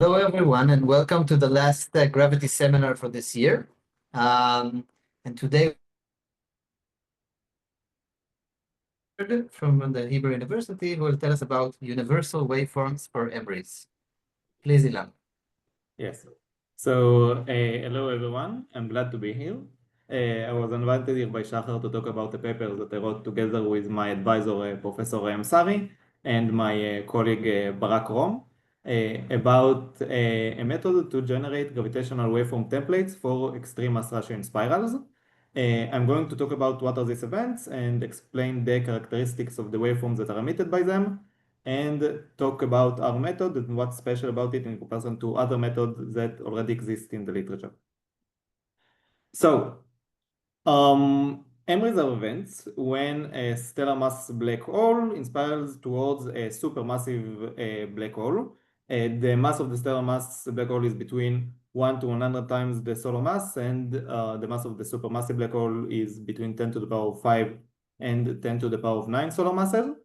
Hello, everyone, and welcome to the last gravity seminar for this year. And today, from the Hebrew University, who will tell us about universal waveforms for EMRIs. Please, Ilan. Yes. So, hello everyone. I'm glad to be here. I was invited here by Shachar to talk about the paper that I wrote together with my advisor, Professor Sari, and my colleague, Barak Rom, about a method to generate gravitational waveform templates for extreme mass ratio in spirals. I'm going to talk about what are these events and explain the characteristics of the waveforms that are emitted by them, and talk about our method and what's special about it in comparison to other methods that already exist in the literature. So, EMRIs are events when a stellar mass black hole inspires towards a supermassive black hole. The mass of the stellar mass black hole is between 1 to 100 times the solar mass, and the mass of the supermassive black hole is between 10 to the power of 5 and 10 to the power of 9 solar masses.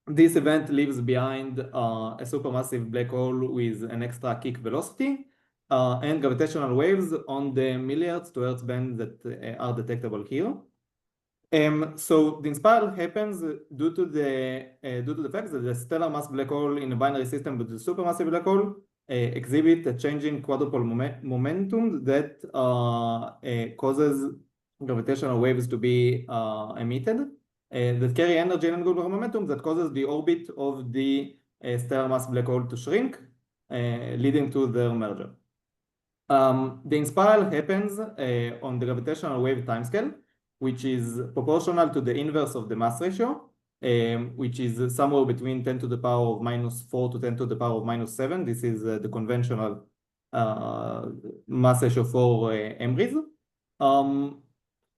This event leaves behind a supermassive black hole with an extra kick velocity and gravitational waves on the milliards to Hertz band that are detectable here. So the inspiral happens due to the fact that the stellar mass black hole in a binary system with the supermassive black hole exhibit a changing quadrupole momentum that causes gravitational waves to be emitted. That carry energy and angular momentum that causes the orbit of the stellar mass black hole to shrink, leading to their merger. The inspiral happens on the gravitational wave timescale, which is proportional to the inverse of the mass ratio, which is somewhere between 10 to the power of -4 to 10 to the power of -7. This is the conventional mass ratio for EMRIs.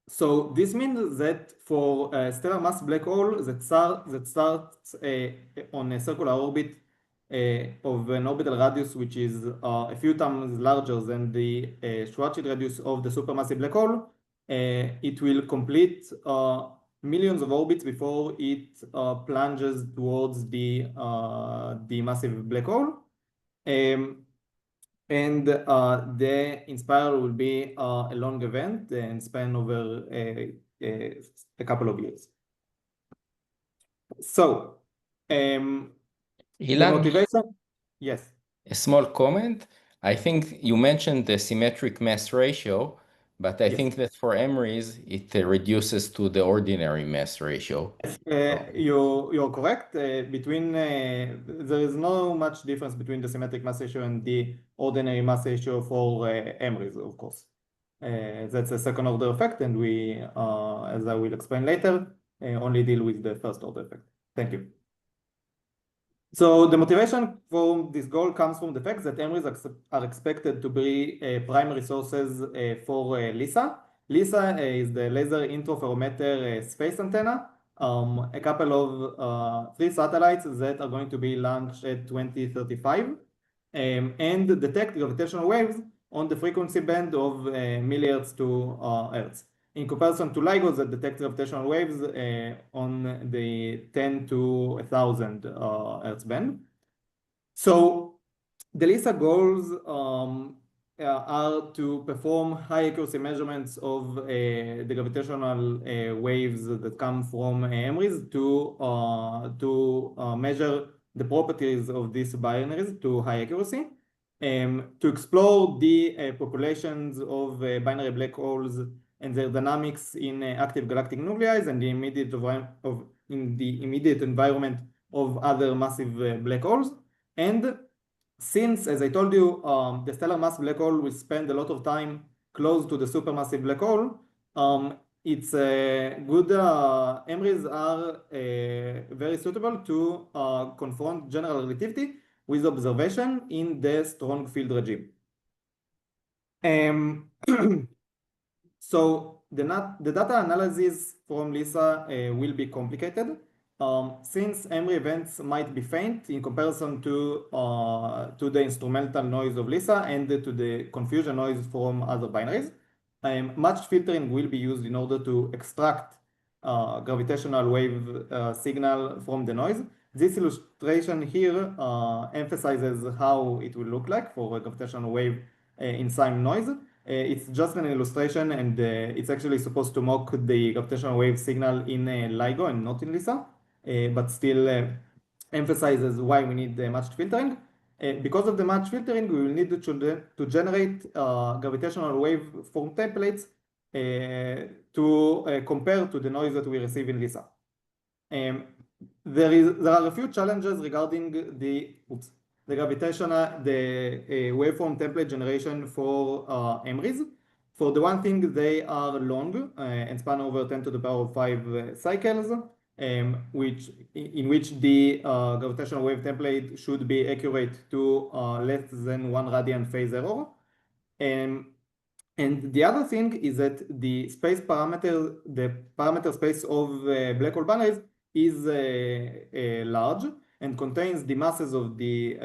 So this means that for a stellar mass black hole that starts on a circular orbit of an orbital radius which is a few times larger than the Schwarzschild radius of the supermassive black hole, it will complete millions of orbits before it plunges towards the massive black hole. And the inspiral will be a long event and span over a couple of years. So, the Ilan, motivation, yes. a small comment. I think you mentioned the symmetric mass ratio, but I Yes. think that for EMRIs, it reduces to the ordinary mass ratio. You're correct. There is no much difference between the symmetric mass ratio and the ordinary mass ratio for EMRIs, of course. That's a second order effect, and we, as I will explain later, only deal with the first order effect. Thank you. So the motivation for this goal comes from the fact that EMRIs are expected to be primary sources for LISA. LISA is the Laser Interferometer Space Antenna, a couple of 3 satellites that are going to be launched at 2035 and detect gravitational waves on the frequency band of millihertz to hertz, in comparison to LIGO that detects gravitational waves on the 10 to 1,000 hertz band. So the LISA goals are to perform high accuracy measurements of the gravitational waves that come from EMRIs to measure the properties of these binaries to high accuracy, to explore the populations of binary black holes and their dynamics in active galactic nuclei and the immediate environment of other massive black holes. And since, as I told you, the stellar mass black hole will spend a lot of time close to the supermassive black hole, it's good. EMRIs are very suitable to confront general relativity with observation in the strong field regime. So the data analysis from LISA will be complicated, since EMRI events might be faint in comparison to the instrumental noise of LISA and to the confusion noise from other binaries. Much filtering will be used in order to extract gravitational wave signal from the noise. This illustration here emphasizes how it will look like for a gravitational wave in sine noise. It's just an illustration, and it's actually supposed to mock the gravitational wave signal in LIGO and not in LISA, but still emphasizes why we need matched filtering. Because of the matched filtering, we will need to generate gravitational waveform templates to compare to the noise that we receive in LISA. There are a few challenges regarding the waveform template generation for EMRIs. For the one thing, they are long and span over 10 to the power of 5 cycles, in which the gravitational wave template should be accurate to less than 1 radian phase error. And the other thing is that the parameter space of black hole binaries is large and contains the masses of the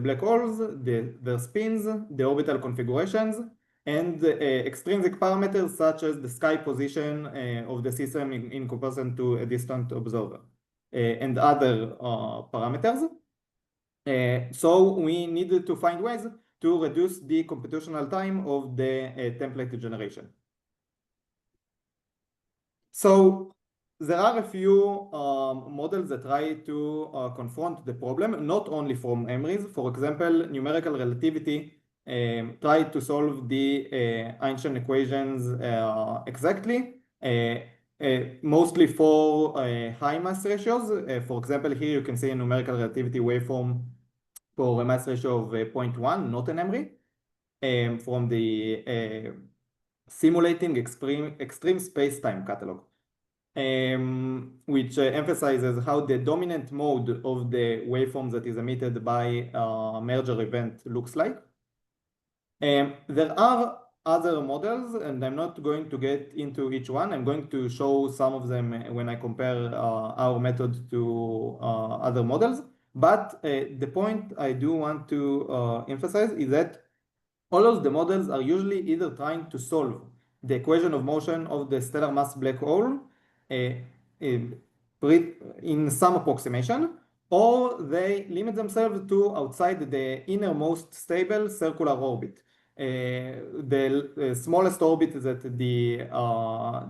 black holes, their spins, the orbital configurations, and extrinsic parameters such as the sky position of the system in comparison to a distant observer, and other parameters. So we needed to find ways to reduce the computational time of the template generation. So there are a few models that try to confront the problem, not only from EMRIs. For example, numerical relativity tried to solve the Einstein equations exactly, mostly for high mass ratios. For example, here you can see a numerical relativity waveform for a mass ratio of 0.1, not an EMRI, from the simulating extreme space-time catalog, which emphasizes how the dominant mode of the waveform that is emitted by a merger event looks like. There are other models, and I'm not going to get into each one. I'm going to show some of them when I compare our method to other models. But the point I do want to emphasize is that all of the models are usually either trying to solve the equation of motion of the stellar mass black hole in some approximation, or they limit themselves to outside the innermost stable circular orbit. The smallest orbit that the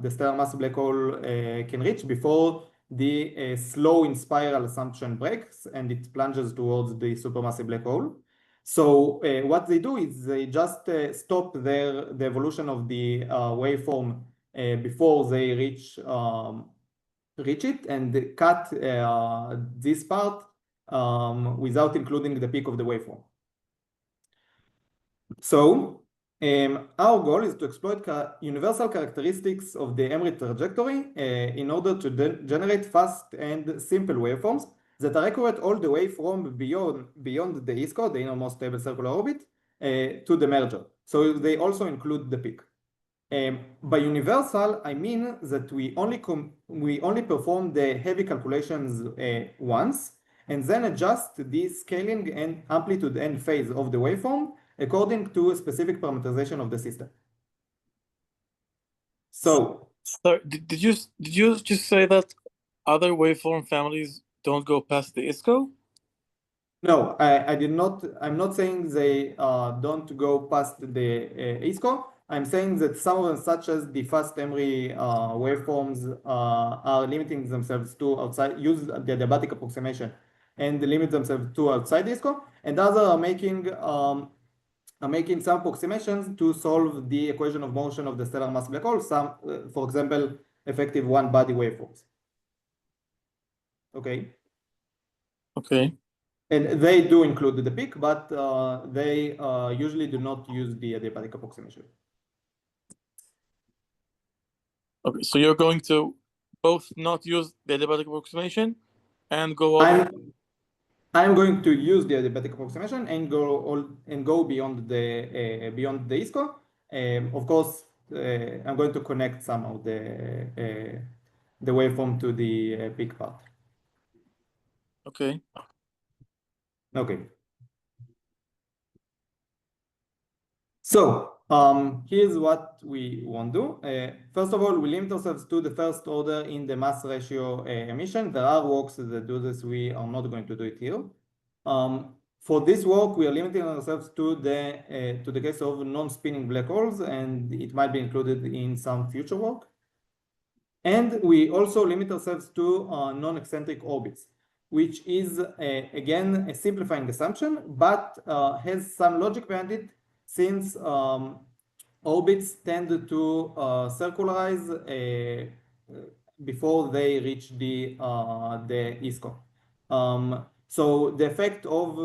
stellar mass black hole can reach before the slow inspiral assumption breaks and it plunges towards the supermassive black hole. So what they do is they just stop the evolution of the waveform before they reach it, and cut this part without including the peak of the waveform. So our goal is to exploit universal characteristics of the EMRI trajectory in order to generate fast and simple waveforms that are accurate all the way from beyond the ISCO, the innermost stable circular orbit, to the merger. So they also include the peak. By universal, I mean that we only perform the heavy calculations once, and then adjust the scaling and amplitude and phase of the waveform according to a specific parameterization of the system. So did you just say that other waveform families don't go past the ISCO? No, I did not. I'm not saying they don't go past the ISCO. I'm saying that some of them, such as the fast EMRI waveforms, are limiting themselves to outside, use the adiabatic approximation, and limit themselves to outside ISCO, and others are making some approximations to solve the equation of motion of the stellar mass black hole. Some, for example, effective one-body waveforms. Okay. Okay. And they do include the peak, but they usually do not use the adiabatic approximation. Okay, so you're going to both not use the adiabatic approximation and go over. I'm going to use the adiabatic approximation and go beyond the ISCO. Of course, I'm going to connect some of the waveform to the peak part. Okay. Okay. So Here's what we want to do. First of all, we limit ourselves to the first order in the mass ratio emission. There are works that do this. We are not going to do it here. For this work, we are limiting ourselves to the case of non-spinning black holes, and it might be included in some future work. And we also limit ourselves to non-eccentric orbits, which is, again, a simplifying assumption, but has some logic behind it, since orbits tend to circularize before they reach the ISCO. So the effect of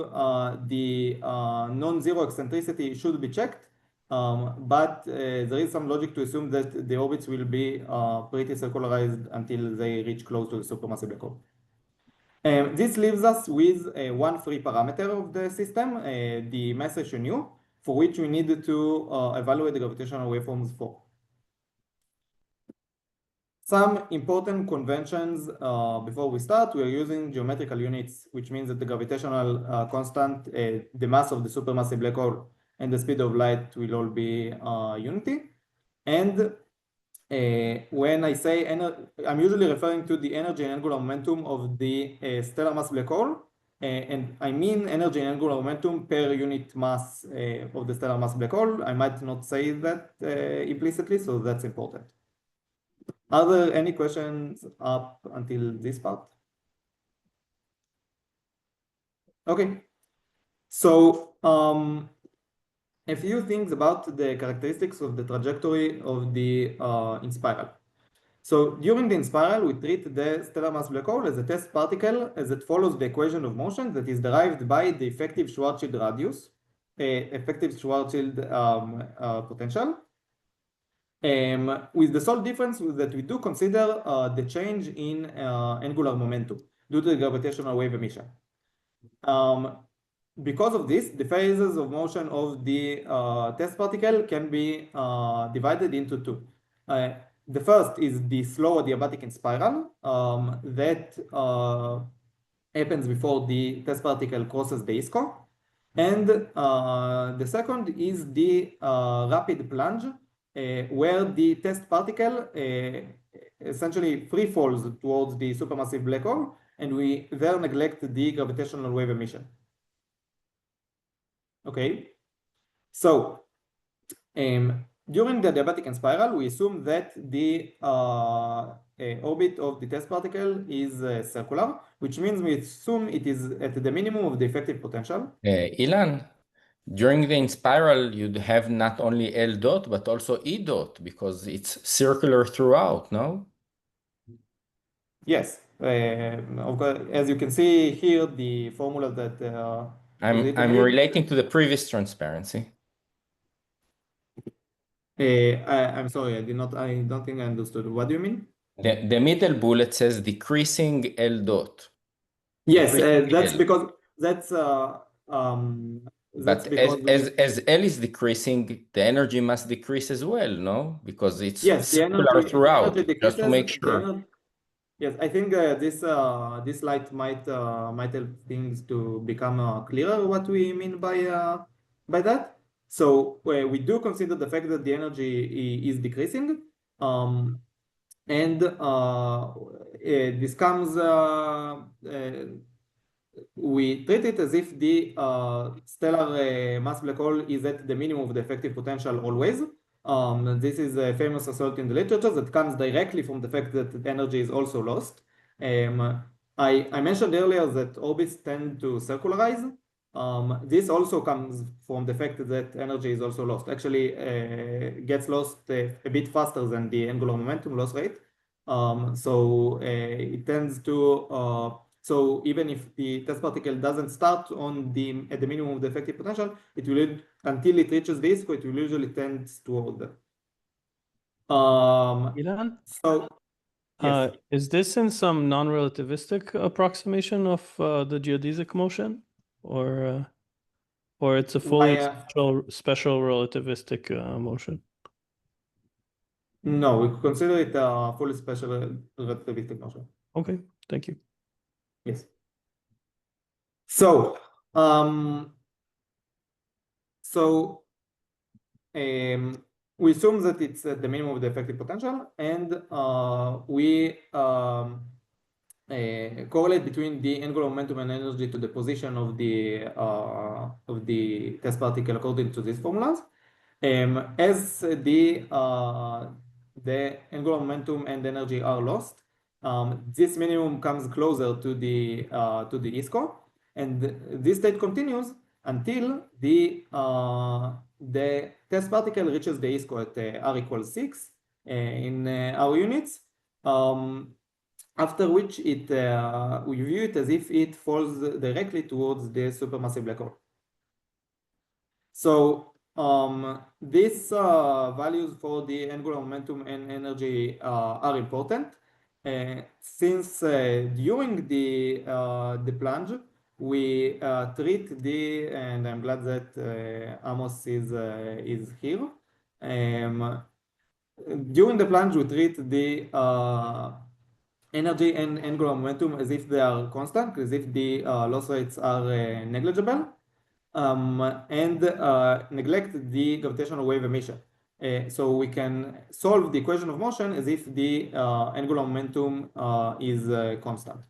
the non-zero eccentricity should be checked, but there is some logic to assume that the orbits will be pretty circularized until they reach close to the supermassive black hole. This leaves us with one free parameter of the system, the mass ratio nu, for which we need to evaluate the gravitational waveforms for. Some important conventions before we start. We are using geometrical units, which means that the gravitational constant, the mass of the supermassive black hole, and the speed of light will all be unity. And when I say I'm usually referring to the energy and angular momentum of the stellar mass black hole, and I mean energy and angular momentum per unit mass of the stellar mass black hole. I might not say that implicitly, so that's important. Are there any questions up until this part? Okay, so a few things about the characteristics of the trajectory of the inspiral. So during the inspiral, we treat the stellar mass black hole as a test particle as it follows the equation of motion that is derived by the effective Schwarzschild radius, effective Schwarzschild potential, with the sole difference that we do consider the change in angular momentum due to the gravitational wave emission. Because of this, the phases of motion of the test particle can be divided into two. The first is the slow adiabatic inspiral that happens before the test particle crosses the ISCO. And the second is the rapid plunge, where the test particle essentially free falls towards the supermassive black hole, and we there neglect the gravitational wave emission. Okay, so during the adiabatic inspiral, we assume that the orbit of the test particle is circular, which means we assume it is at the minimum of the effective potential. Ilan, during the inspiral, you'd have not only L dot, but also E dot, because it's circular throughout, no? Yes, as you can see here, the formula that I'm relating to the previous transparency. I'm sorry, I don't think I understood. What do you mean? The middle bullet says decreasing L dot. Yes, Decreasing that's L. because But as L is decreasing, the energy must decrease as well, no? Because it's circular throughout, just to make sure. Yes, I think this slide might help things to become clearer what we mean by that. So we do consider the fact that the energy is decreasing, and this comes. We treat it as if the stellar mass black hole is at the minimum of the effective potential always. This is a famous result in the literature that comes directly from the fact that energy is also lost. I mentioned earlier that orbits tend to circularize. This also comes from the fact that energy is also lost. Actually, gets lost a bit faster than the angular momentum loss rate. So it tends to so even if the test particle doesn't start at the minimum of the effective potential, it will, until it reaches the ISCO, it will usually tend toward that. Ilan? So yes. Is this in some non-relativistic approximation of the geodesic motion, or it's a fully special relativistic motion? No, we consider it a fully special relativistic motion. Okay, thank you. Yes. So we assume that it's at the minimum of the effective potential, and we correlate between the angular momentum and energy to the position of the test particle according to these formulas. As the angular momentum and energy are lost, this minimum comes closer to the ISCO, and this state continues until the test particle reaches the ISCO at r equals 6 in our units. After which we view it as if it falls directly towards the supermassive black hole. So these values for the angular momentum and energy are important, since during the plunge we treat and I'm glad that Amos is here. During the plunge we treat the energy and angular momentum as if they are constant, as if the loss rates are negligible, and neglect the gravitational wave emission. So we can solve the equation of motion as if the angular momentum is constant.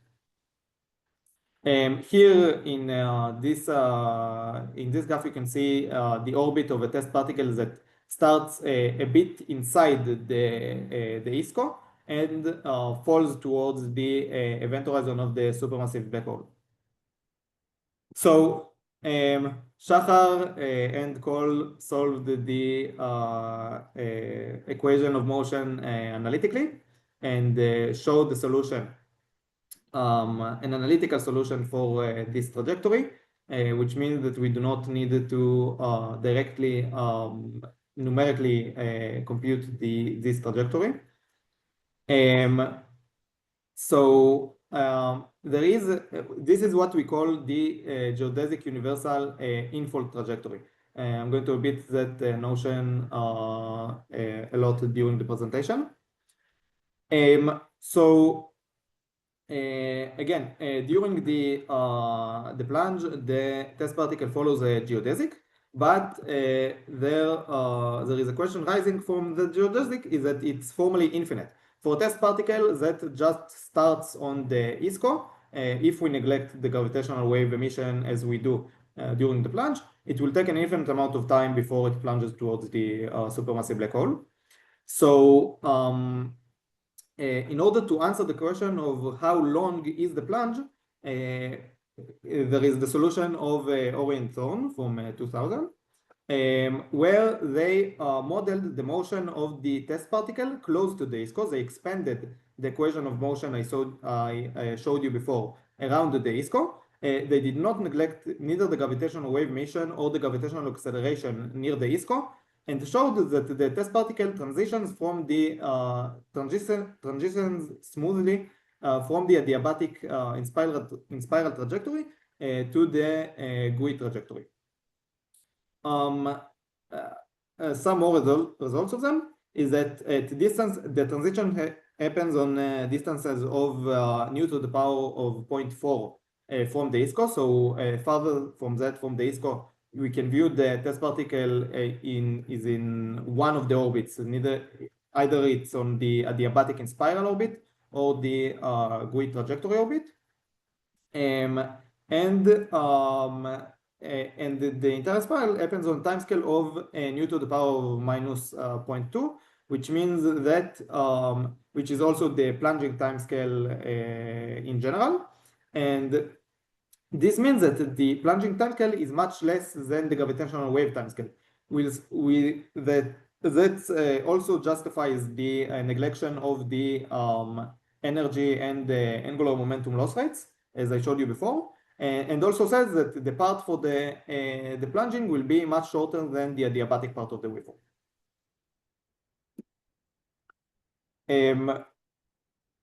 Here in this graph you can see the orbit of a test particle that starts a bit inside the ISCO and falls towards the event horizon of the supermassive black hole. So Shachar and Cole solved the equation of motion analytically and showed the solution, an analytical solution for this trajectory, which means that we do not need to directly numerically compute this trajectory. So this is what we call the geodesic universal infold trajectory. I'm going to repeat that notion a lot during the presentation. So again, during the plunge, the test particle follows a geodesic, but there is a question rising from the geodesic is that it's formally infinite. For a test particle that just starts on the ISCO, if we neglect the gravitational wave emission as we do during the plunge, it will take an infinite amount of time before it plunges towards the supermassive black hole. So in order to answer the question of how long is the plunge, there is the solution of Ori and Thorne from 2000, where they modeled the motion of the test particle close to the ISCO. They expanded the equation of motion I showed you before around the ISCO. They did not neglect neither the gravitational wave emission or the gravitational acceleration near the ISCO, and showed that the test particle transitions from the transitions smoothly from the adiabatic inspiral trajectory to the GUI trajectory. Some more results of them is that at distance, the transition happens on distances of nu to the power of 0.4 from the ISCO. So farther from that, from the ISCO, we can view the test particle is in one of the orbits. Either it's on the adiabatic inspiral orbit or the GUI trajectory orbit. And the entire spiral happens on timescale of nu to the power of minus 0.2, which means that which is also the plunging timescale in general. And this means that the plunging timescale is much less than the gravitational wave timescale. That also justifies the neglection of the energy and the angular momentum loss rates, as I showed you before, and also says that the part for the plunging will be much shorter than the adiabatic part of the waveform.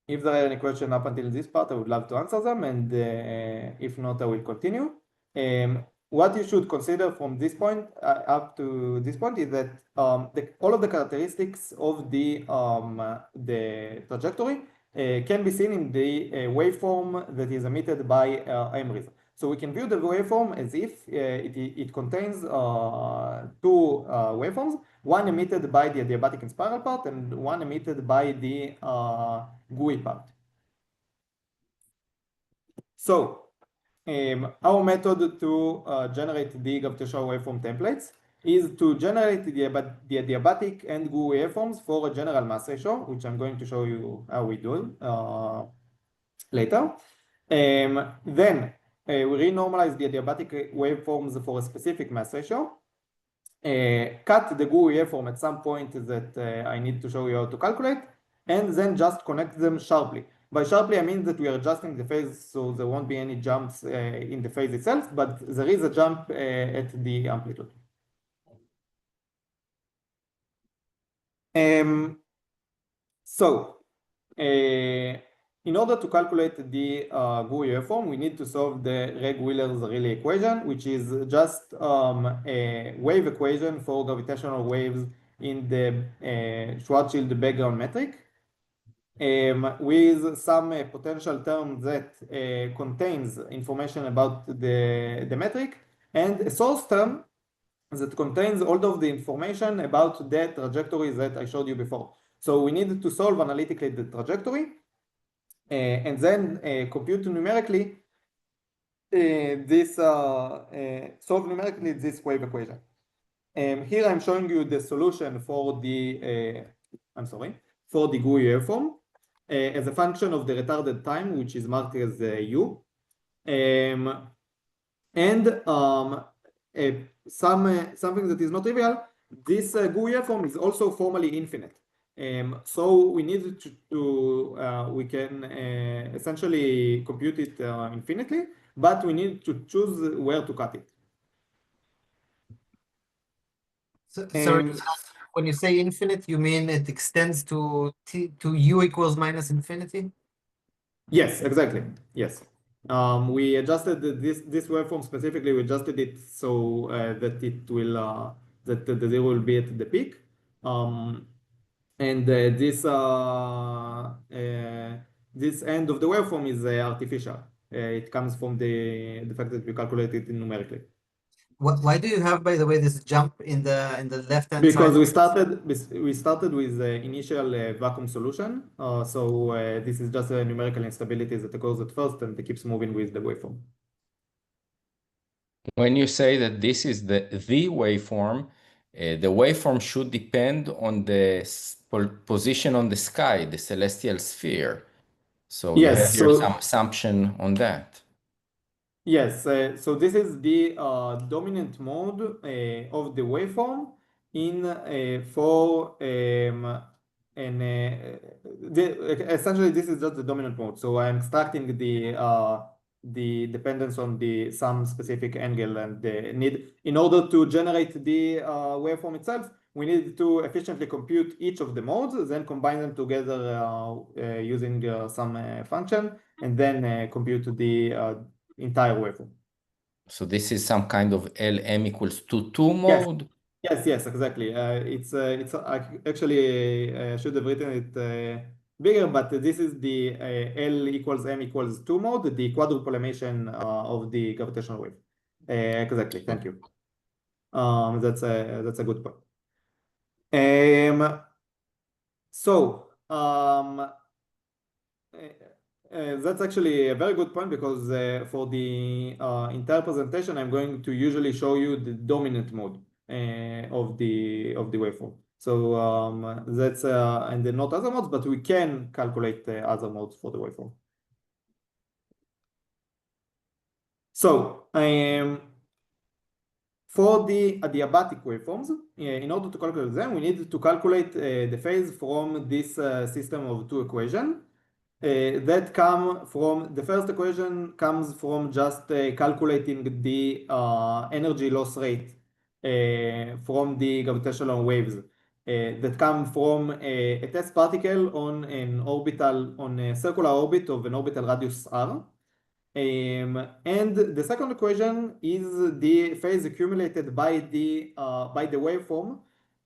If there are any questions up until this part, I would love to answer them, and if not, I will continue. What you should consider from this point up to this point is that all of the characteristics of the trajectory can be seen in the waveform that is emitted by EMRIs. So we can view the waveform as if it contains two waveforms, one emitted by the adiabatic and spiral part and one emitted by the GUI part. So our method to generate the gravitational waveform templates is to generate the adiabatic and GUI waveforms for a general mass ratio, which I'm going to show you how we do later. Then we renormalize the adiabatic waveforms for a specific mass ratio, cut the GUI waveform at some point that I need to show you how to calculate, and then just connect them sharply. By sharply, I mean that we are adjusting the phase, so there won't be any jumps in the phase itself, but there is a jump at the amplitude. So, in order to calculate the GUI waveform, we need to solve the Reg-Wheeler-Zarrilli equation, which is just a wave equation for gravitational waves in the Schwarzschild background metric, with some potential term that contains information about the metric, and a source term that contains all of the information about the trajectory that I showed you before. So we need to solve analytically the trajectory, and then compute numerically solve numerically this wave equation. Here I'm showing you the solution for the for the GUI waveform as a function of the retarded time, which is marked as u, and something that is not trivial. This GUI waveform is also formally infinite. So we need we can essentially compute it infinitely, but we need to choose where to cut it. So when you say infinite, you mean it extends to u equals minus infinity? Yes, exactly. Yes. We adjusted this waveform specifically. We adjusted it so that it will that the zero will be at the peak. And this end of the waveform is artificial. It comes from the fact that we calculate it numerically. Why do you have, by the way, this jump in the left-hand side? Because we started with the initial vacuum solution. So this is just a numerical instability that occurs at first, and it keeps moving with the waveform. When you say that this is the waveform, the waveform should depend on the position on the sky, the celestial sphere. So you have here some assumption on that. Yes, so this is the dominant mode of the waveform essentially this is just the dominant mode. So I'm extracting the dependence on some specific angle, and in order to generate the waveform itself, we need to efficiently compute each of the modes, then combine them together using some function, and then compute the entire waveform. So this is some kind of LM equals 2 mode? Yes, exactly. It's actually I should have written it bigger, but this is the L equals M equals 2 mode, the quadruple emission of the gravitational wave. Exactly. Thank you. That's a good point. That's actually a very good point, because for the entire presentation, I'm going to usually show you the dominant mode of the waveform. So that's and then not other modes, but we can calculate other modes for the waveform. So for the adiabatic waveforms, in order to calculate them, we need to calculate the phase from this system of two equations. That come from the first equation comes from just calculating the energy loss rate from the gravitational waves that come from a test particle on a circular orbit of an orbital radius r. And the second equation is the phase accumulated by the waveform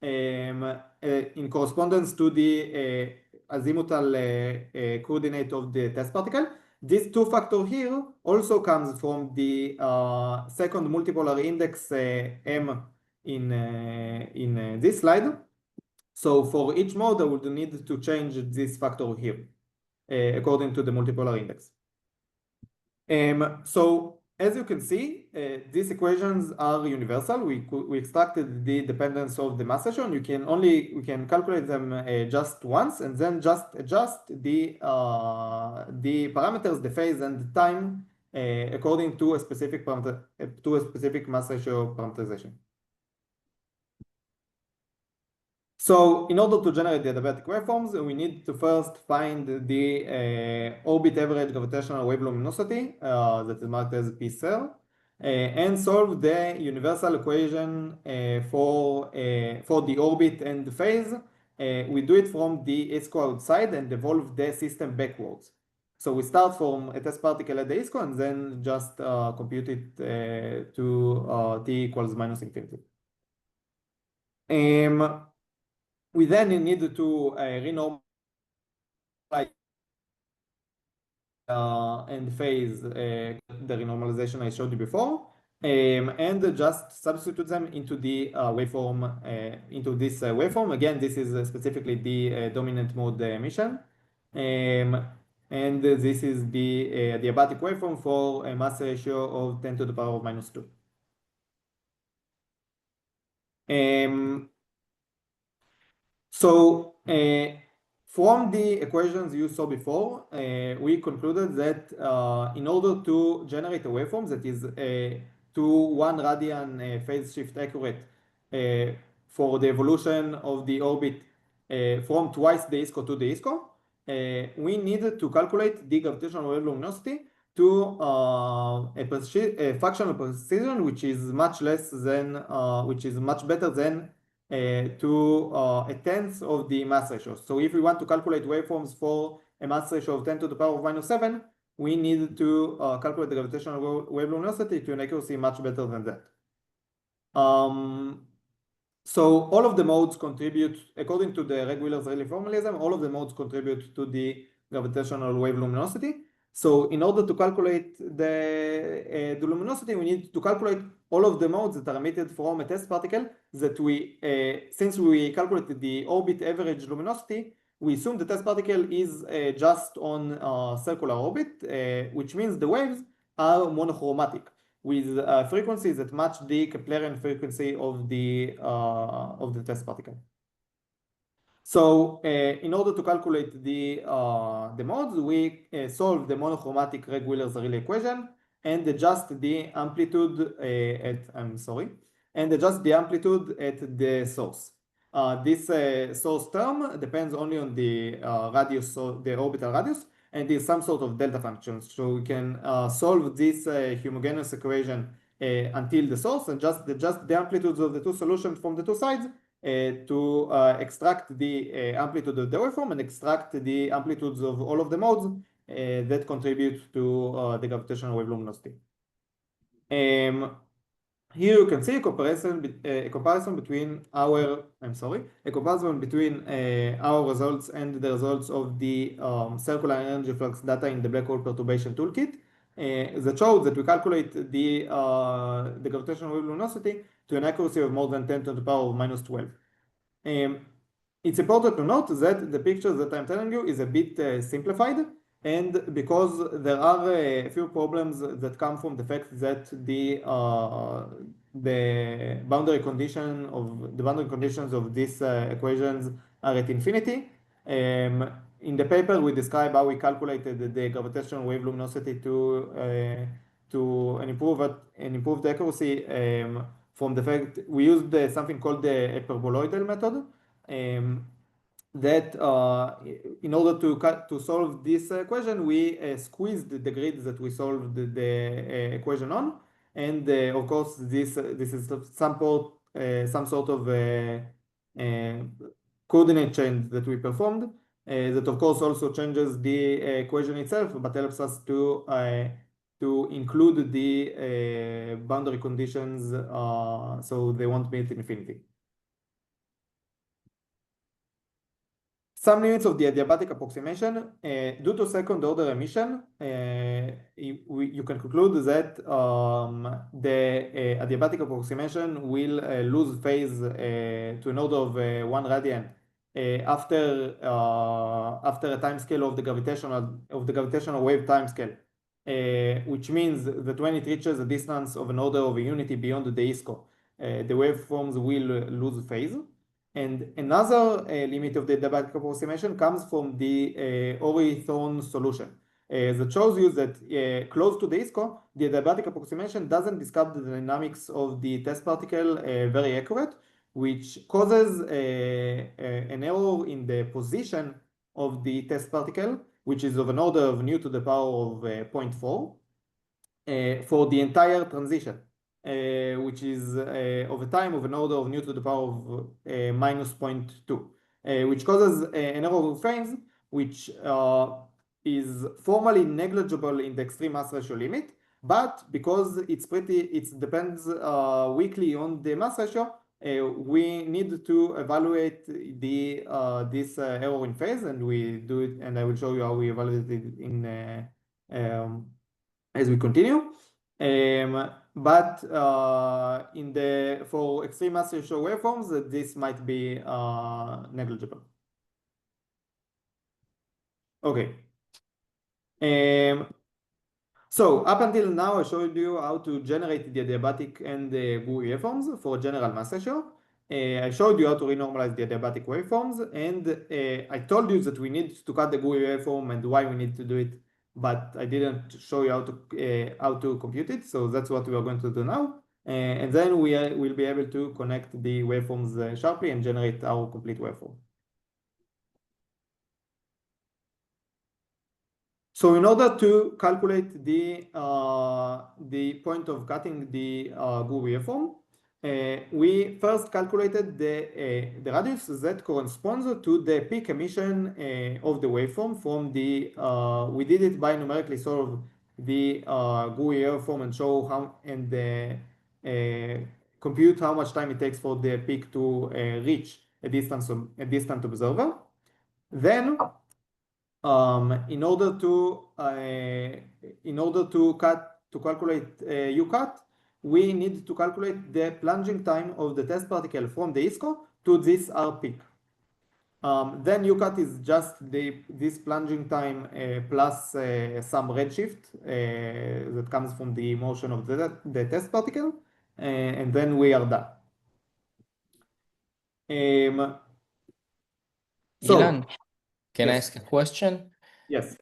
in correspondence to the azimuthal coordinate of the test particle. this two factor here also comes from the second multipolar index M in this slide. So for each mode, I would need to change this factor here according to the multipolar index. So as you can see, these equations are universal. We extracted the dependence of the mass ratio, and we can calculate them just once, and then just adjust the parameters, the phase and the time according to a specific mass ratio parameterization. So in order to generate the adiabatic waveforms, we need to first find the orbit average gravitational wave luminosity that is marked as P cell, and solve the universal equation for the orbit and the phase. We do it from the ISCO outside and evolve the system backwards. So we start from a test particle at the ISCO and then just compute it to t equals minus infinity. We then need to renormalize and phase the renormalization I showed you before, and just substitute them into the waveform, into this waveform. Again, this is specifically the dominant mode emission. And this is the adiabatic waveform for a mass ratio of 10 to the power of minus 2. So from the equations you saw before, we concluded that in order to generate a waveform that is to 1 radian phase shift accurate for the evolution of the orbit from twice the ISCO to the ISCO, we needed to calculate the gravitational wave luminosity to a fractional precision which is much better than to a tenth of the mass ratio. So if we want to calculate waveforms for a mass ratio of 10 to the power of minus 7, we need to calculate the gravitational wave luminosity to an accuracy much better than that. So all of the modes contribute, according to the Regular-Israeli formalism, all of the modes contribute to the gravitational wave luminosity. So in order to calculate the luminosity, we need to calculate all of the modes that are emitted from a test particle that since we calculated the orbit average luminosity, we assume the test particle is just on circular orbit, which means the waves are monochromatic with frequencies that match the Keplerian frequency of the test particle. So in order to calculate the modes, we solve the monochromatic Regular-Zarili equation and adjust the amplitude at the source. This source term depends only on the radius, so the orbital radius, and is some sort of delta function. So we can solve this homogeneous equation until the source and just adjust the amplitudes of the two solutions from the two sides to extract the amplitude of the waveform and extract the amplitudes of all of the modes that contribute to the gravitational wave luminosity. Here you can see a comparison between our results and the results of the circular energy flux data in the black hole perturbation toolkit that shows that we calculate the gravitational wave luminosity to an accuracy of more than 10 to the power of minus 12. It's important to note that the picture that I'm telling you is a bit simplified, and because there are a few problems that come from the fact that the boundary conditions of these equations are at infinity. In the paper, we describe how we calculated the gravitational wave luminosity to an improved accuracy from the fact we used something called the hyperboloidal method. That in order to solve this equation, we squeezed the grid that we solved the equation on, and of course this is some sort of coordinate change that we performed that of course also changes the equation itself, but helps us to include the boundary conditions so they won't meet infinity. some limits of the adiabatic approximation, due to second order emission, you can conclude that the adiabatic approximation will lose phase to an order of 1 radian after a time scale of the gravitational wave time scale, which means that when it reaches a distance of an order of a unity beyond the ISCO, the waveforms will lose phase. And another limit of the adiabatic approximation comes from the Ori-Thorne solution that shows you that close to the ISCO, the adiabatic approximation doesn't describe the dynamics of the test particle very accurate, which causes an error in the position of the test particle, which is of an order of nu to the power of 0.4 for the entire transition. Which is of a time of an order of nu to the power of minus 0.2, which causes an error of phase, which is formally negligible in the extreme mass ratio limit, but because it depends weakly on the mass ratio, we need to evaluate this error in phase, and we do it, and I will show you how we evaluate it in as we continue. But for extreme mass ratio waveforms, this might be negligible. Okay. So up until now, I showed you how to generate the adiabatic and the GUI waveforms for general mass ratio. I showed you how to renormalize the adiabatic waveforms, and I told you that we need to cut the GUI waveform and why we need to do it, but I didn't show you how to compute it. So that's what we are going to do now, and then we will be able to connect the waveforms sharply and generate our complete waveform. So in order to calculate the point of cutting the GUI waveform, we first calculated the radius that corresponds to the peak emission of the waveform from the, we did it by numerically solve the GUI waveform and show how, and compute how much time it takes for the peak to reach a distant observer. Then in order to calculate ucut, we need to calculate the plunging time of the test particle from the ISCO to this R peak. Then ucut is just this plunging time plus some redshift that comes from the motion of the test particle, and then we are done. Ilan, can I ask a question? Yes.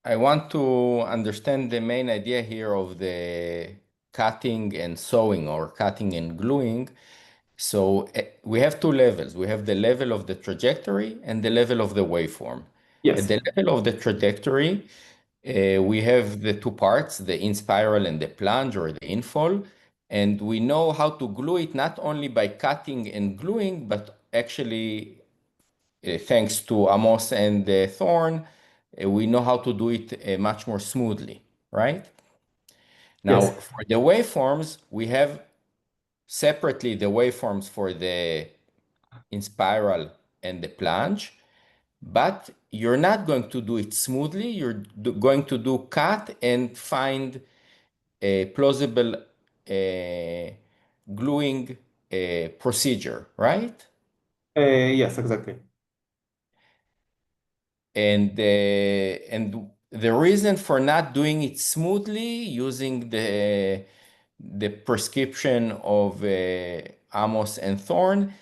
I want to understand the main idea here of the cutting and sewing, or cutting and gluing. So we have two levels. We have the level of the trajectory and the level of the waveform. Yes. At the level of the trajectory, we have the two parts, the inspiral and the plunge, or the infall. And we know how to glue it not only by cutting and gluing, but actually, thanks to Amos and Thorne, we know how to do it much more smoothly, right? Now, Yes. for the waveforms, we have separately the waveforms for the inspiral and the plunge, but you're not going to do it smoothly. You're going to do cut and find a plausible gluing procedure, right? Yes, exactly. And the reason for not doing it smoothly using the prescription of Amos and Thorne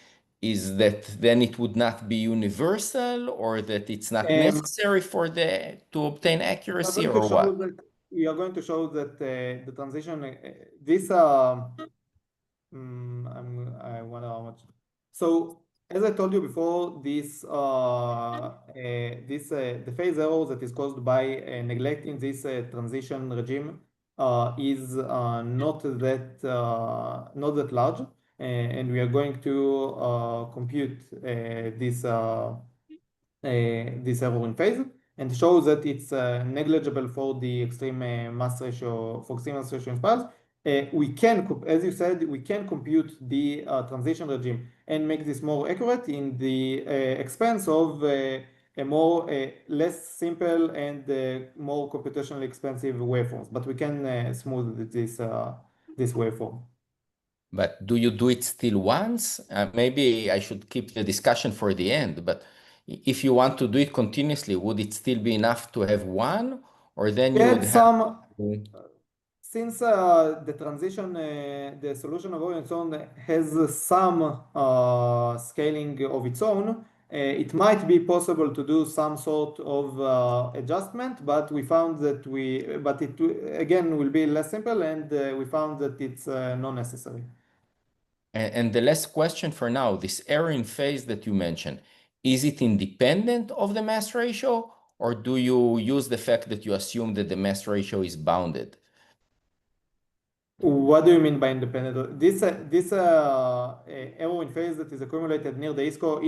is that then it would not be universal, or that it's not necessary to obtain accuracy, or what? We are going to show that the transition, this I wonder how much. So as I told you before, the phase error that is caused by neglecting this transition regime is not that large, and we are going to compute this error in phase and show that it's negligible for the extreme mass ratio inspirals, we can, as you said, we can compute the transition regime and make this more accurate in the expense of a more less simple and more computationally expensive waveforms. But we can smooth this waveform. But do you do it still once? Maybe I should keep the discussion for the end, but if you want to do it continuously, would it still be enough to have one? Or then you would have to... Since the transition, the solution of its own has some scaling of its own, it might be possible to do some sort of adjustment, but we found that it again will be less simple, and we found that it's not necessary. And the last question for now, this error in phase that you mentioned, is it independent of the mass ratio, or do you use the fact that you assume that the mass ratio is bounded? What do you mean by independent? This error in phase that is accumulated near the ISCO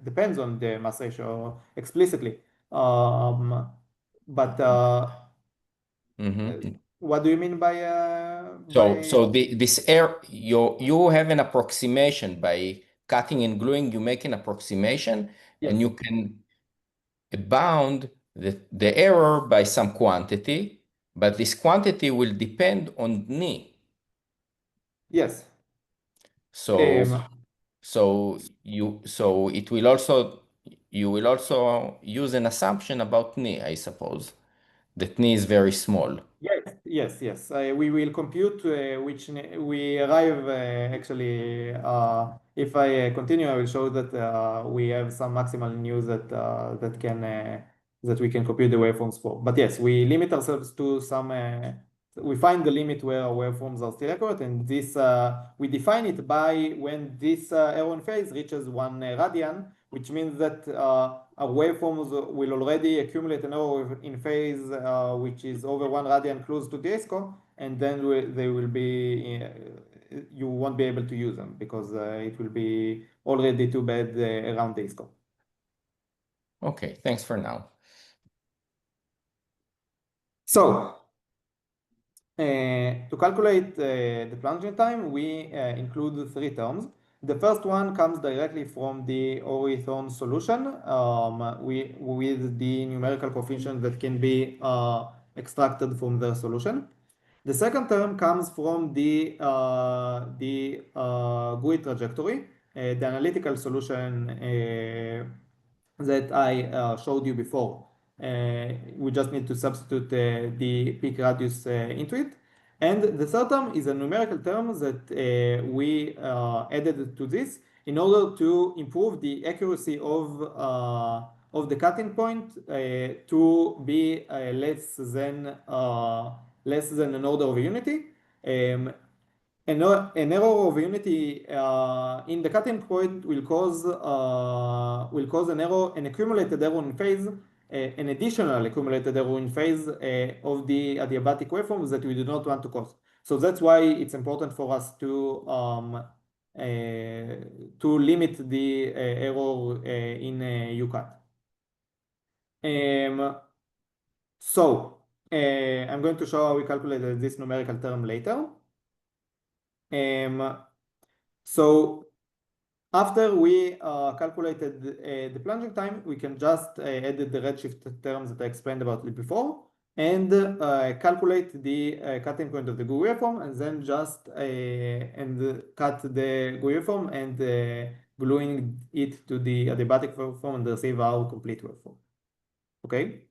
depends on the mass ratio explicitly. But what do you mean by this error, you have an approximation by cutting and gluing, you make an approximation, yes. And you can bound the error by some quantity, but this quantity will depend on ni. Yes. So it will also, you will also use an assumption about ni, I suppose, that ni is very small. Yes. We will compute which we arrive actually. If I continue, I will show that we have some maximal news that we can compute the waveforms for. But yes, we limit ourselves to some. We find the limit where our waveforms are still accurate, and this we define it by when this error in phase reaches 1 radian, which means that our waveforms will already accumulate an error in phase which is over 1 radian close to the ISCO, and then they will be, you won't be able to use them because it will be already too bad around the ISCO. Okay, thanks for now. So, to calculate the plunging time, we include 3 terms. The first one comes directly from the Ori-Thorne solution with the numerical coefficient that can be extracted from the solution. The second term comes from the GUI trajectory, the analytical solution that I showed you before. We just need to substitute the peak radius into it. And the third term is a numerical term that we added to this in order to improve the accuracy of the cutting point to be less than an order of unity. An error of unity in the cutting point will cause an accumulated error in phase, an additional accumulated error in phase of the adiabatic waveforms that we do not want to cause. So that's why it's important for us to limit the error in UCAT. So I'm going to show how we calculated this numerical term later. So after we calculated the plunging time, we can just add the redshift terms that I explained about it before and calculate the cutting point of the GUI waveform, and then just cut the GUI waveform and gluing it to the adiabatic waveform and receive our complete waveform. Okay.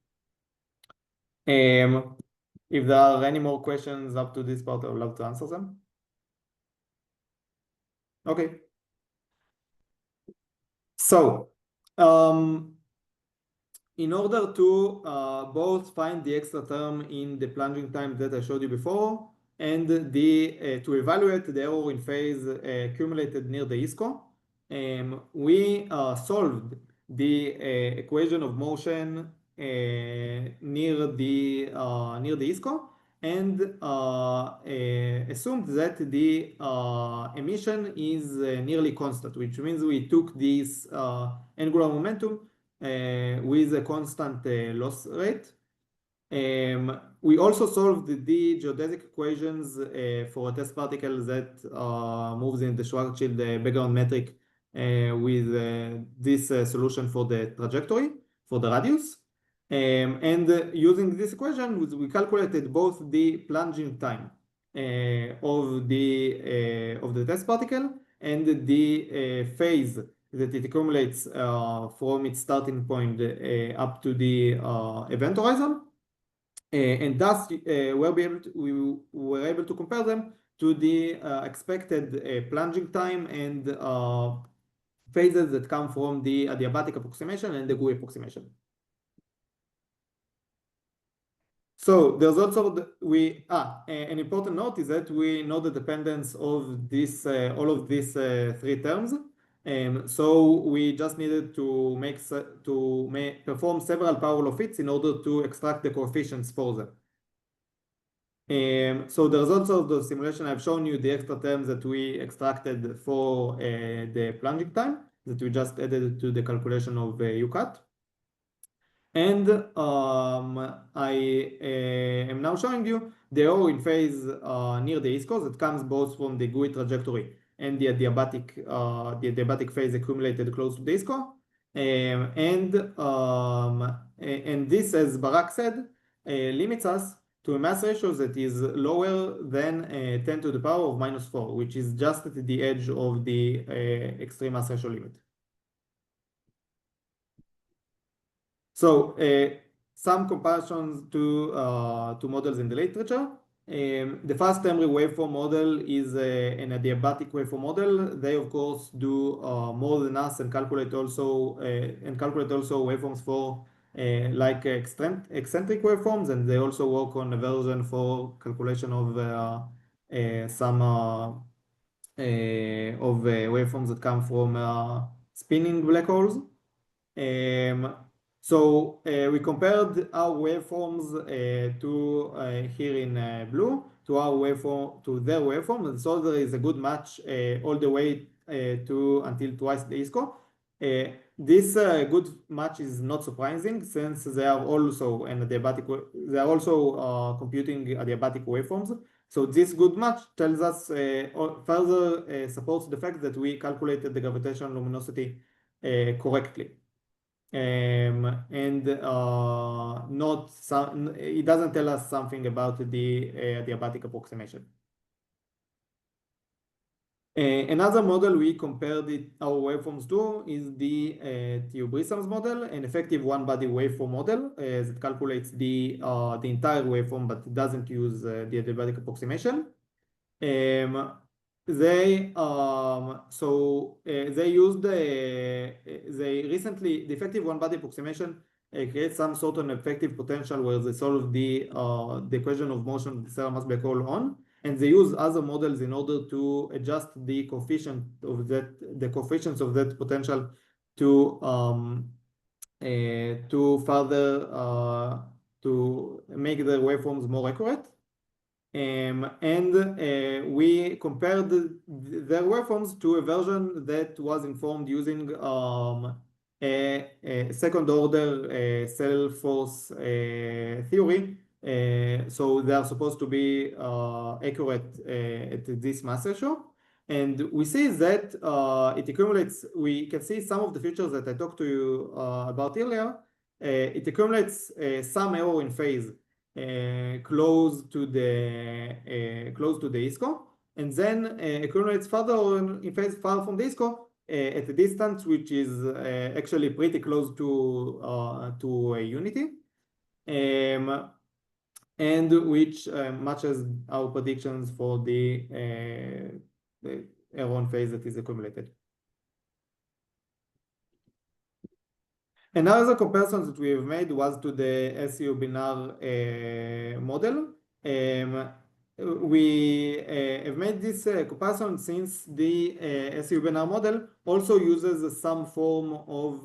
If there are any more questions up to this part, I would love to answer them. Okay. So, in order to both find the extra term in the plunging time that I showed you before and to evaluate the error in phase accumulated near the ISCO, we solved the equation of motion near the ISCO and assumed that the emission is nearly constant, which means we took this angular momentum with a constant loss rate. We also solved the geodesic equations for a test particle that moves in the Schwarzschild background metric with this solution for the trajectory, for the radius. And using this equation, we calculated both the plunging time of the test particle and the phase that it accumulates from its starting point up to the event horizon. And thus we were able to compare them to the expected plunging time and phases that come from the adiabatic approximation and the GUI approximation. So there's also an important note is that we know the dependence of this all of these three terms. So we just needed to perform several power law fits in order to extract the coefficients for them. So the results of the simulation, I've shown you the extra terms that we extracted for the plunging time that we just added to the calculation of UCAT. And I am now showing you the error in phase near the ISCO that comes both from the GUI trajectory and the adiabatic phase accumulated close to the ISCO. And this, as Barak said, limits us to a mass ratio that is lower than 10 to the power of -4, which is just at the edge of the extreme mass ratio limit. So some comparisons to models in the literature. The first EMRI waveform model is an adiabatic waveform model. They of course do more than us and calculate also waveforms for like eccentric waveforms, and they also work on a version for calculation of some waveforms that come from spinning black holes. So we compared our waveforms to here in blue to their waveform, and so there is a good match all the way to until twice the ISCO. This good match is not surprising since they are also computing adiabatic waveforms. So this good match tells us further supports the fact that we calculated the gravitational luminosity correctly. It doesn't tell us something about the adiabatic approximation. Another model we compared our waveforms to is the TU-Brissams model, an effective one-body waveform model that calculates the entire waveform, but it doesn't use the adiabatic approximation. They used the effective one-body approximation creates some sort of effective potential where they solve the equation of motion of the stellar mass black hole on, and they use other models in order to adjust the coefficients of that potential to further to make the waveforms more accurate. We compared their waveforms to a version that was informed using a second order cell force theory. So they are supposed to be accurate at this mass ratio. And we see that it accumulates, we can see some of the features that I talked to you about earlier. It accumulates some error in phase close to the ISCO, and then accumulates further in phase far from the ISCO at a distance which is actually pretty close to a unity, and which matches our predictions for the error in phase that is accumulated. Another comparison that we have made was to the SU binar model. We have made this comparison since the SU binar model also uses some form of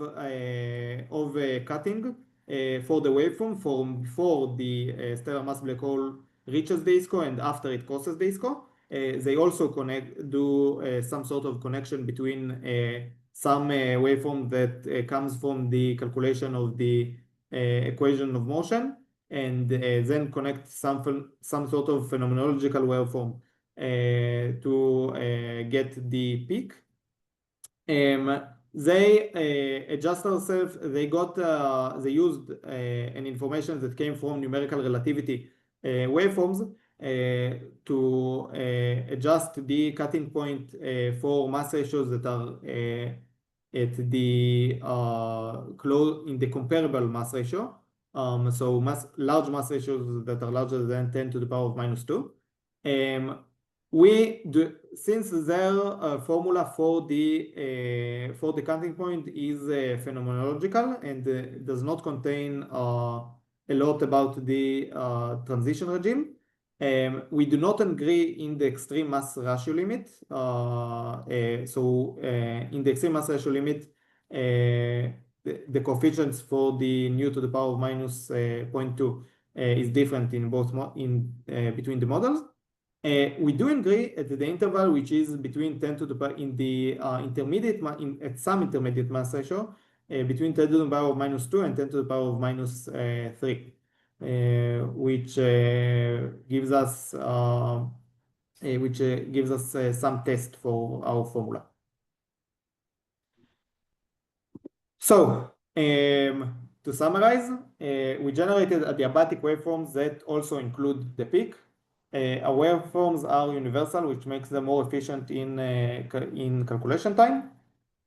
cutting for the waveform from before the stellar mass black hole reaches the ISCO and after it crosses the ISCO. They also do some sort of connection between some waveform that comes from the calculation of the equation of motion and then connect some sort of phenomenological waveform to get the peak. They adjust ourselves. They used an information that came from numerical relativity waveforms to adjust the cutting point for mass ratios that are at the in the comparable mass ratio. So large mass ratios that are larger than 10 to the power of minus 2. Since their formula for the cutting point is phenomenological and does not contain a lot about the transition regime, we do not agree in the extreme mass ratio limit. In the extreme mass ratio limit, the coefficients for the nu to the power of minus 0.2 is different in both between the models. We do agree at the interval, which is between 10 to the power in the intermediate at some intermediate mass ratio, between 10 to the power of minus 2 and 10 to the power of minus 3, which gives us some test for our formula. So to summarize, we generated adiabatic waveforms that also include the peak. Our waveforms are universal, which makes them more efficient in calculation time.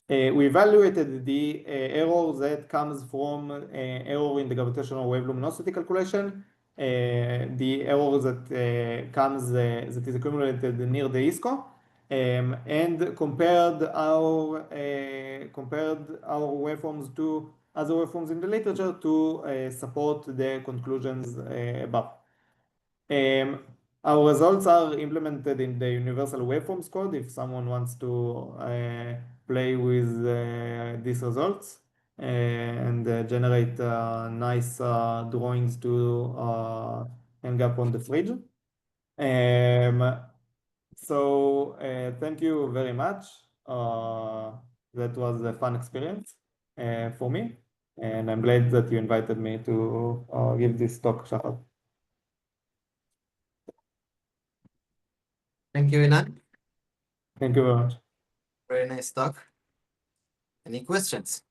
We evaluated the error that comes from error in the gravitational wave luminosity calculation, the error that is accumulated near the ISCO, and compared our waveforms to other waveforms in the literature to support the conclusions above. Our results are implemented in the universal waveforms code if someone wants to play with these results and generate nice drawings to hang up on the fridge. So thank you very much. That was a fun experience for me, and I'm glad that you invited me to give this talk, Shahar. Thank you, Ilan. Thank you very much. Very nice talk. Any questions?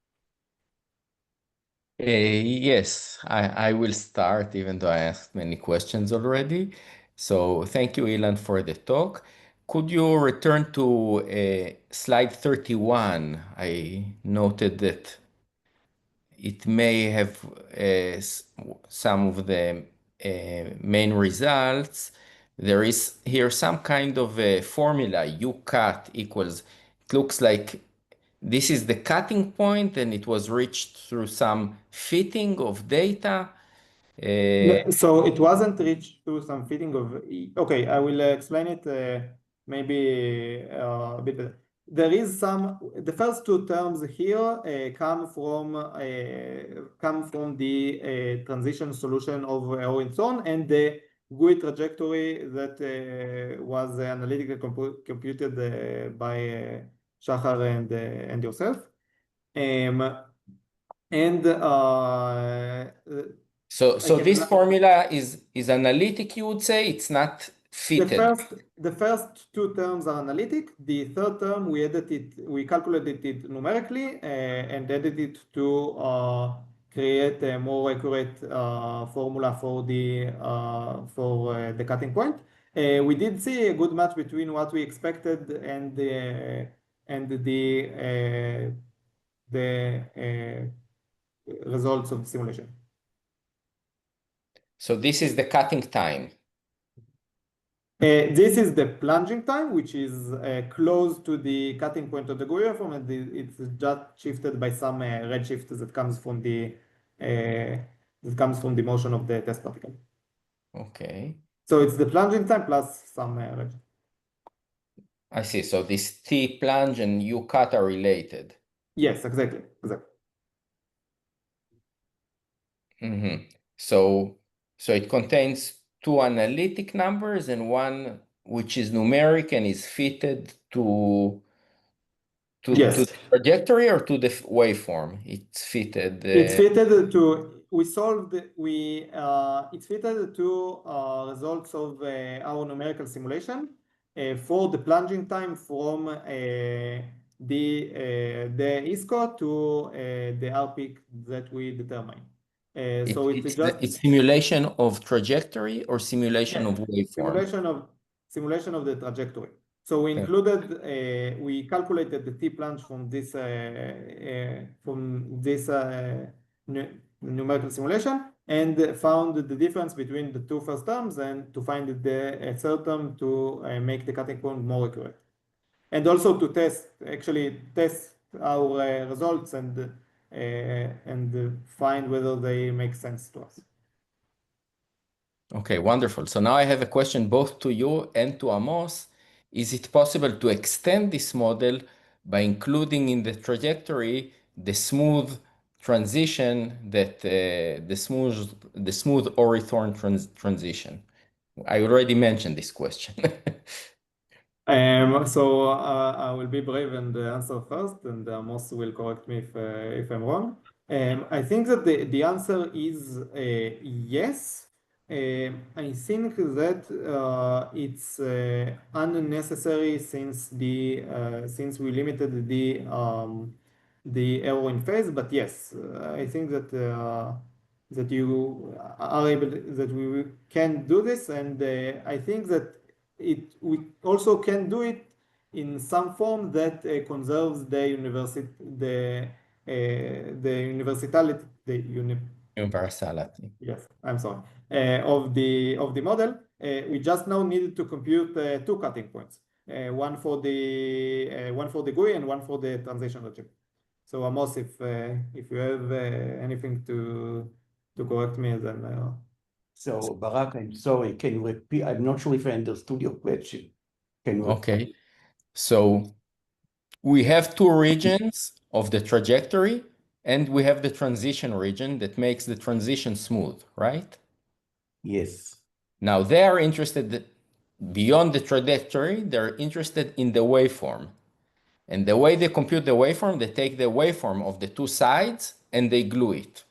Yes, I will start, even though I asked many questions already. So thank you, Ilan, for the talk. Could you return to slide 31? I noted that it may have some of the main results. There is here some kind of a formula, U cut equals, it looks like this is the cutting point and it was reached through some fitting of data. So it wasn't reached through some fitting of, okay, I will explain it maybe a bit better. There is the first two terms here come from the transition solution of Orenzon and the GUI trajectory that was analytically computed by Shahar and yourself. So this formula is analytic, you would say? It's not fitted. The first two terms are analytic. The third term we calculated it numerically and added it to create a more accurate formula for the cutting point. We did see a good match between what we expected and the results of the simulation. So this is the cutting time. This is the plunging time, which is close to the cutting point of the GUI waveform, and it's just shifted by some redshift that comes from the motion of the test particle. Okay. So it's the plunging time plus some redshift. I see. So this T plunge and U cut are related. Yes, exactly. Mm-hmm. So it contains two analytic numbers and one which is numeric and is fitted to Yes. the trajectory or to the waveform. It's fitted. It's fitted to we solved, it fitted to results of our numerical simulation for the plunging time from the ISCO to the R peak that we determine. So it's simulation of trajectory or simulation of waveform? Simulation of the trajectory. So we included, we calculated the T plunge from this numerical simulation and found the difference between the two first terms and to find the third term to make the cutting point more accurate. And also to test our results and find whether they make sense to us. Okay, wonderful. So now I have a question both to you and to Amos. Is it possible to extend this model by including in the trajectory the smooth transition that the smooth Orithorn transition? I already mentioned this question. So I will be brave and answer first, and Amos will correct me if I'm wrong. I think that the answer is yes. I think that it's unnecessary since we limited the error in phase. But yes, I think that you are able, that we can do this, and I think that we also can do it in some form that conserves the Universality. Yes, I'm sorry. Of the model. We just now needed to compute two cutting points, one for the GUI and one for the transition regime. So Amos, if you have anything to correct me, then. So Barak, I'm sorry. Can you repeat? I'm not sure if I understood your question. Can you? Okay. So we have two regions of the trajectory, and we have the transition region that makes the transition smooth, right? Yes. Now they are interested beyond the trajectory, they're interested in the waveform. And the way they compute the waveform, they take the waveform of the two sides and they glue it.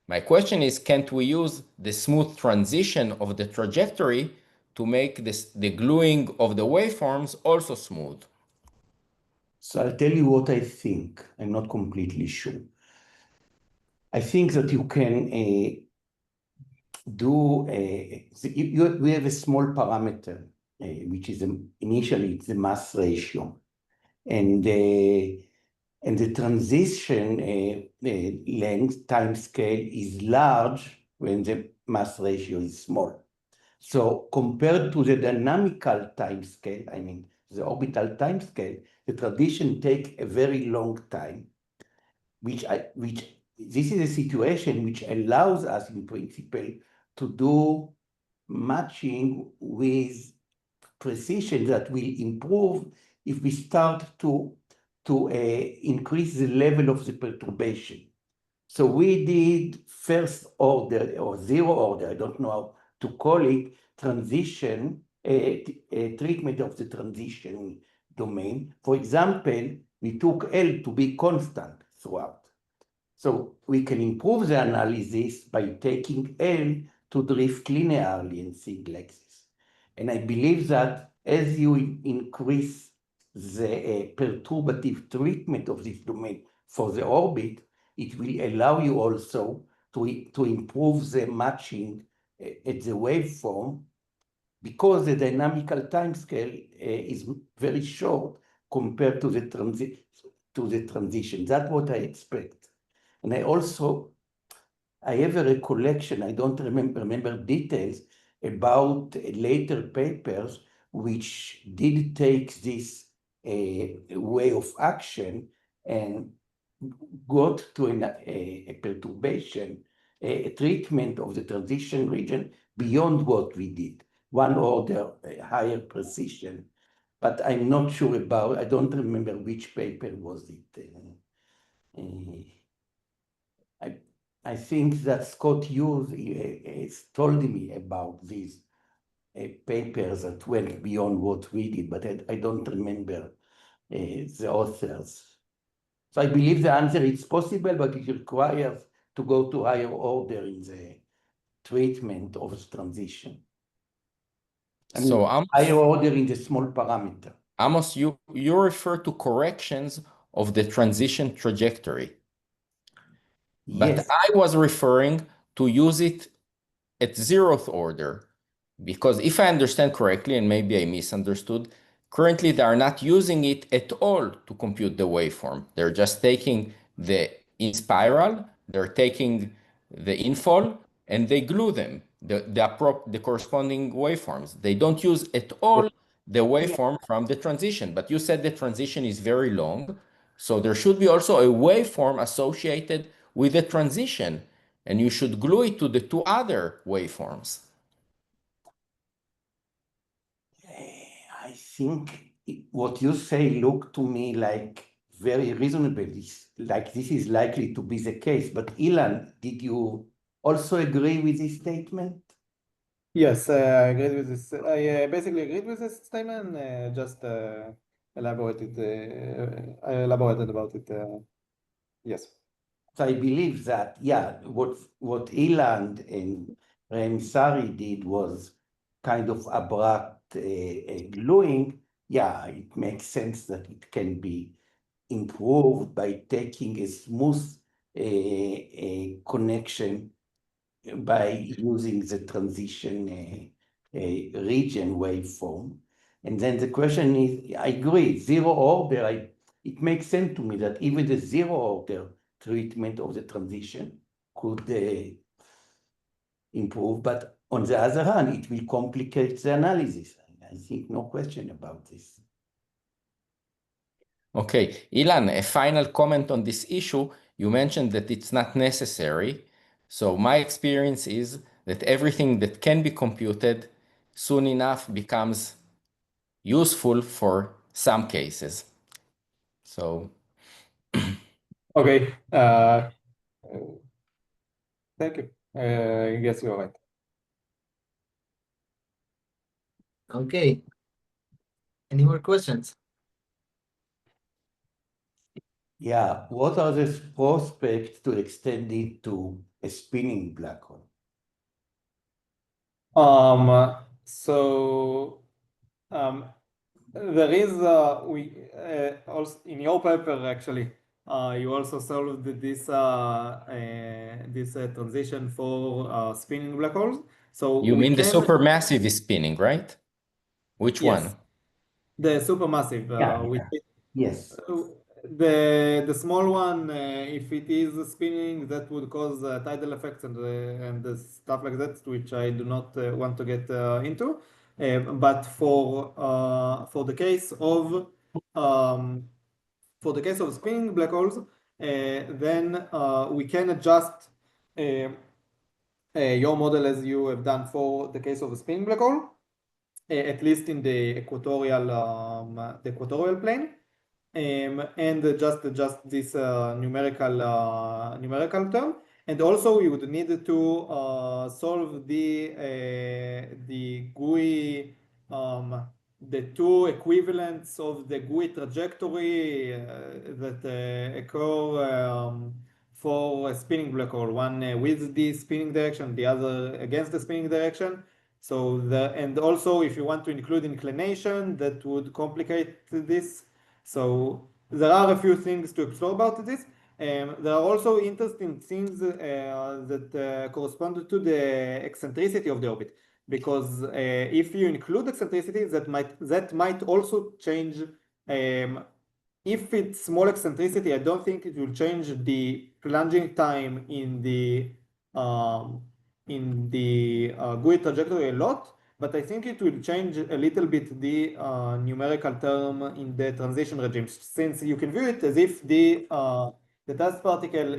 My question is, can't we use the smooth transition of the trajectory to make the gluing of the waveforms also smooth? So I'll tell you what I think. I'm not completely sure. I think that you can we have a small parameter, which is initially it's the mass ratio. And the transition length time scale is large when the mass ratio is small. So compared to the dynamical time scale, I mean the orbital time scale, the transition takes a very long time, which this is a situation which allows us in principle to do matching with precision that will improve if we start to increase the level of the perturbation. So we did first order or zero order, I don't know how to call it, transition, treatment of the transition domain. For example, we took L to be constant throughout. So we can improve the analysis by taking L to drift linearly in single axis. And I believe that as you increase the perturbative treatment of this domain for the orbit, it will allow you also to improve the matching at the waveform, because the dynamical timescale is very short compared to the transition. That's what I expect. And I have a recollection, I don't remember details, about later papers which did take this way of action and got to a perturbation, a treatment of the transition region beyond what we did, one order higher precision. But I'm not sure about, I don't remember which paper was it. I think that Scott Hughes told me about these papers that went beyond what we did, but I don't remember the authors. So I believe the answer is possible, but it requires to go to higher order in the treatment of the transition. I mean, higher order in the small parameter. Amos, you refer to corrections of the transition trajectory. Yes. But I was referring to use it at 0th order, because if I understand correctly, and maybe I misunderstood, currently they are not using it at all to compute the waveform. They're just taking the inspiral, they're taking the infall, and they glue them, the corresponding waveforms. They don't use at all the waveform from the transition. But you said the transition is very long, so there should be also a waveform associated with the transition, and you should glue it to the two other waveforms. I think what you say look to me like very reasonable. Like this is likely to be the case. But Ilan, did you also agree with this statement? Yes, I agreed with this. I basically agreed with this statement. Just elaborated. I elaborated about it. Yes. So I believe that, yeah, what Ilan and Remsari did was kind of abrupt gluing. Yeah, it makes sense that it can be improved by taking a smooth connection by using the transition region waveform. And then the question is, I agree, 0 order, it makes sense to me that even the 0 order treatment of the transition could improve, but on the other hand, it will complicate the analysis. I think no question about this. Okay, Ilan, a final comment on this issue. You mentioned that it's not necessary. So my experience is that everything that can be computed soon enough becomes useful for some cases. So. Okay. Thank you. I guess you're right. Okay. Any more questions? Yeah, what are the prospects to extend it to a spinning black hole? There is also in your paper actually you also solved this transition for spinning black holes. So you mean the supermassive is spinning, right? Which one? The supermassive. Yes. The small one, if it is spinning, that would cause tidal effects and stuff like that, which I do not want to get into. But for the case of spinning black holes, then we can adjust your model as you have done for the case of a spinning black hole, at least in the equatorial plane. And just adjust this numerical term, and also we would need to solve the GUI, the two equivalents of the GUI trajectory that occur for a spinning black hole, one with the spinning direction, the other against the spinning direction. So and also if you want to include inclination, that would complicate this. So there are a few things to explore about this. There are also interesting things that correspond to the eccentricity of the orbit, because if you include eccentricity, that might also change. If it's small eccentricity, I don't think it will change the plunging time in the GUI trajectory a lot. But I think it will change a little bit the numerical term in the transition regime, since you can view it as if the dust particle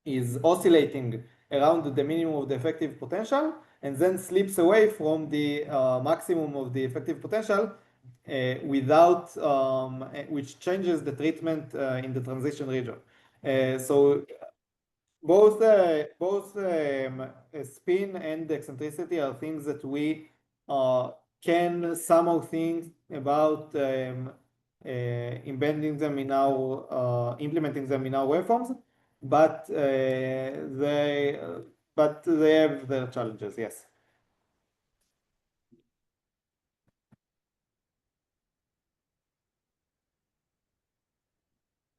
is oscillating around the minimum of the effective potential and then slips away from the maximum of the effective potential without which changes the treatment in the transition region. So both spin and eccentricity are things that we can somehow think about embedding them in our implementing them in our waveforms. but they have their challenges, yes.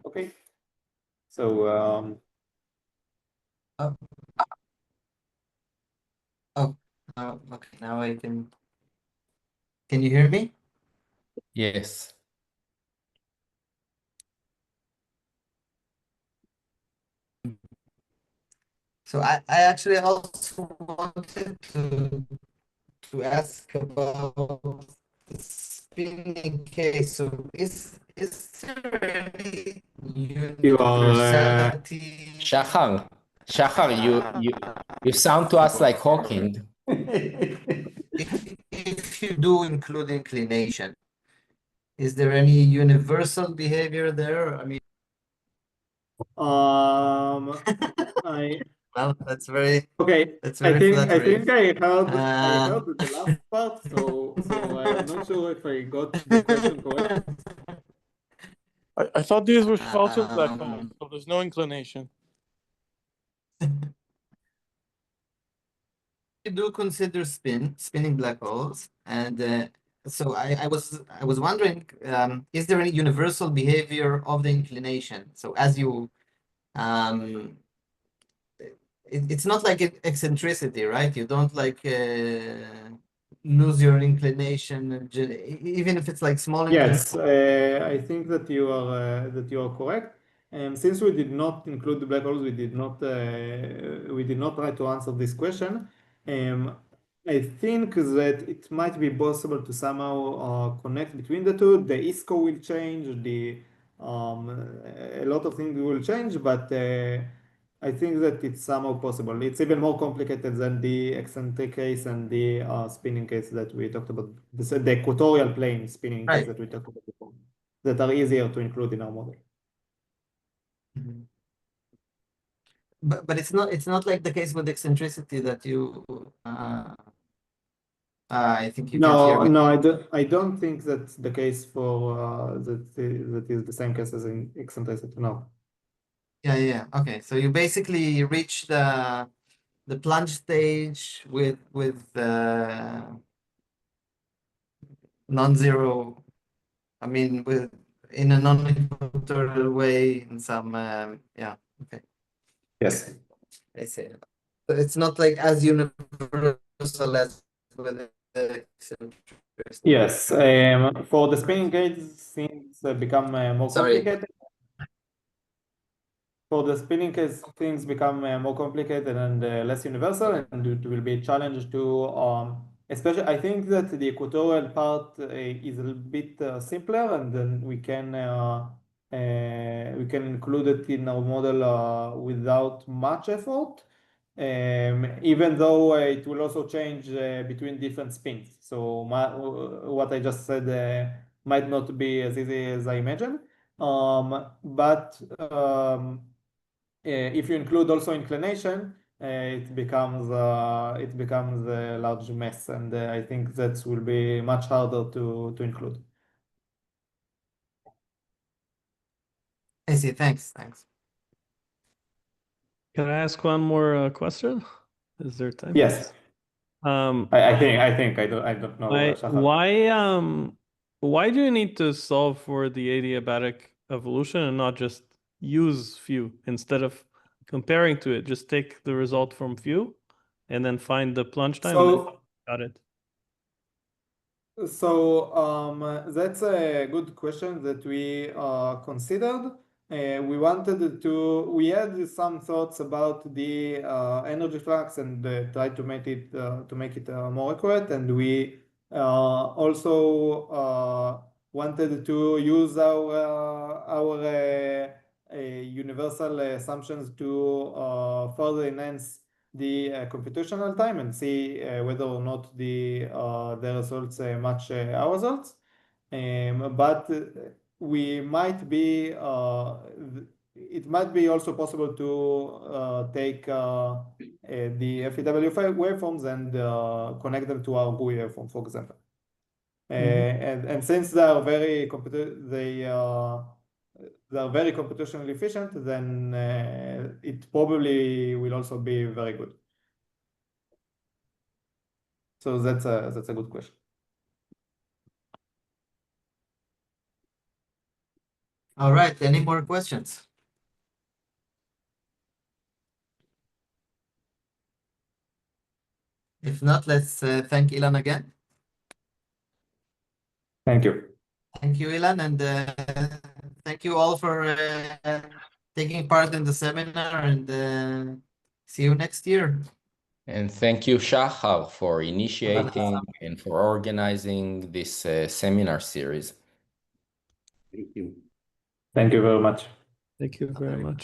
Okay, so okay, now I can. Can you hear me? Yes. So I actually also wanted to ask about the spinning case. So is there any you are universality? Shachar, you sound to us like Hawking. If you do include inclination, is there any universal behavior there? I mean, well, that's very okay. flattering. I heard the last part, so I'm not sure if I got the question correct. I thought these were Schwarzschild black holes, so there's no inclination. You do consider spinning black holes, and so I was wondering, is there any universal behavior of the inclination? So as you it's not like eccentricity, right? You don't like lose your inclination, even if it's like small. Yes, I think that you are correct. Since we did not include the black holes, we did not try to answer this question. I think that it might be possible to somehow connect between the two. The ISCO will change, a lot of things will change, but I think that it's somehow possible. It's even more complicated than the eccentric case and the spinning case that we talked about, the equatorial plane spinning case that we talked about before, that are easier to include in our model. Mhm. But it's not like the case with eccentricity that you I think you can't hear me. No, I don't think that's the case for that is the same case as in eccentricity. No. Yeah. Okay. So you basically reach the plunge stage with non-zero. I mean, in a non-equatorial way in some yeah. Okay. Yes. I see. So it's not like as universal as with the eccentricity. Yes. For the spinning case, things become more Sorry. complicated. For the spinning case, things become more complicated and less universal, and it will be a challenge to, especially, I think that the equatorial part is a little bit simpler, and then we can include it in our model without much effort, even though it will also change between different spins. So what I just said might not be as easy as I imagined, but if you include also inclination, it becomes a large mess, and I think that will be much harder to include. I see. Thanks. Can I ask one more question? Is there time? Yes. I think I don't know. Why do you need to solve for the adiabatic evolution and not just use few instead of comparing to it? Just take the result from few and then find the plunge time. Got it. So that's a good question that we considered. We had some thoughts about the energy flux and tried to make it more accurate, and we also wanted to use our universal assumptions to further enhance the computational time and see whether or not the results match our results. But we might be it might be also possible to take the FEW waveforms and connect them to our GUI waveform, for example. And since they are very they are very computationally efficient, then it probably will also be very good. So that's a good question. All right, any more questions? If not, let's thank Ilan again. Thank you. Thank you, Ilan, and thank you all for taking part in the seminar, and see you next year. And thank you, Shahar, for initiating and for organizing this seminar series. Thank you. Thank you very much. Thank you very much.